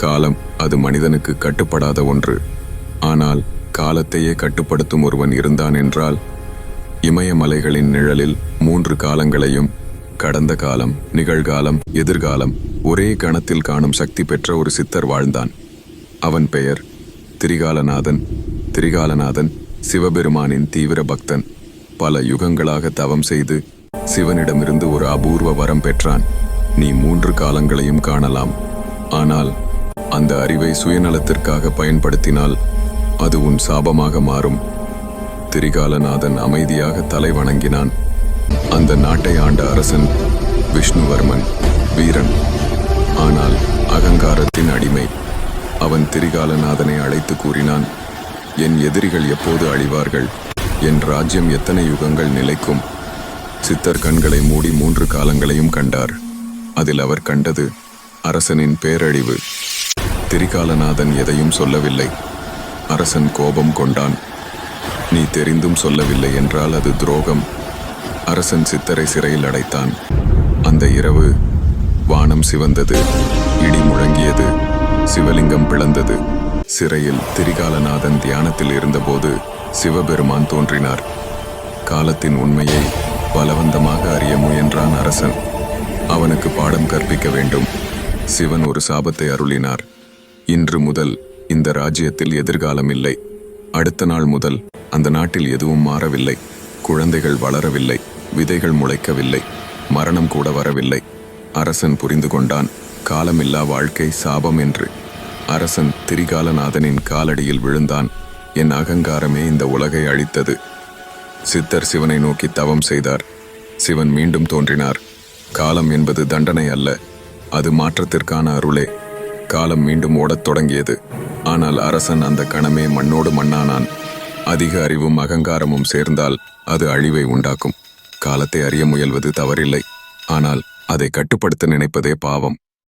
காலம் அது மனிதனுக்கு கட்டுப்படாத ஒன்று. ஆனால் காலத்தையே கட்டுப்படுத்தும் ஒருவன் இருந்தான் என்றால், இமயமலைகளின் நிழலில் 3 காலங்களையும், கடந்த காலம், நிகழ்காலம், எதிர்காலம், ஒரே கணத்தில் காணும் சக்தி பெற்ற ஒரு சித்தர் வாழ்ந்தான். அவன் பெயர் திரிகாலநாதன். திரிகாலநாதன் சிவபெருமானின் தீவிர பக்தன். பல யுகங்களாக தவம் செய்து சிவனிடமிருந்து ஒரு அபூர்வ வரம் பெற்றான். நீ 3 காலங்களையும் காணலாம். ஆனால் அந்த அறிவை சுயநலத்திற்காக பயன்படுத்தினால் அது உன் சாபமாக மாறும். திரிகாலநாதன் அமைதியாக தலை வணங்கினான். அந்த நாட்டை ஆண்ட அரசன் விஷ்ணுவர்மன் வீரன், ஆனால் அகங்காரத்தின் அடிமை. அவன் திரிகாலநாதனை அழைத்து கூறினான், என் எதிரிகள் எப்போது அழிவார்கள்? என் ராஜ்யம் எத்தனை யுகங்கள் நிலைக்கும்? சித்தர் கண்களை மூடி 3 காலங்களையும் கண்டார். அதில் அவர் கண்டது அரசனின் பேரழிவு. திரிகாலநாதன் எதையும் சொல்லவில்லை. அரசன் கோபம் கொண்டான். நீ தெரிந்தும் சொல்லவில்லை என்றால் அது துரோகம். அரசன் சித்தரை சிறையில் அடைத்தான். அந்த இரவு வானம் சிவந்தது, இடி முழங்கியது, சிவலிங்கம் பிளந்தது. சிறையில் திரிகாலநாதன் தியானத்தில் இருந்தபோது சிவபெருமான் தோன்றினார். காலத்தின் உண்மையை பலவந்தமாக அறிய முயன்றான் அரசன். அவனுக்கு பாடம் கற்பிக்க வேண்டும். சிவன் ஒரு சாபத்தை அருளினார். இன்று முதல் இந்த ராஜ்யத்தில் எதிர்காலம் இல்லை. அடுத்த நாள் முதல் அந்த நாட்டில் எதுவும் மாறவில்லை. குழந்தைகள் வளரவில்லை, விதைகள் முளைக்கவில்லை, மரணம் கூட வரவில்லை. அரசன் புரிந்து கொண்டான், காலமில்லா வாழ்க்கை சாபம் என்று. அரசன் திரிகாலநாதனின் காலடியில் விழுந்தான். என் அகங்காரமே இந்த உலகை அழித்தது. சித்தர் சிவனை நோக்கி தவம் செய்தார். சிவன் மீண்டும் தோன்றினார். காலம் என்பது தண்டனை அல்ல, அது மாற்றத்திற்கான அருளே. காலம் மீண்டும் ஓடத் தொடங்கியது. ஆனால் அரசன் அந்த கணமே மண்ணோடு மண்ணானான். அதிக அறிவும் அகங்காரமும் சேர்ந்தால் அது அழிவை உண்டாக்கும். காலத்தை அறிய முயல்வது தவறில்லை, ஆனால் அதை கட்டுப்படுத்த நினைப்பதே பாவம்.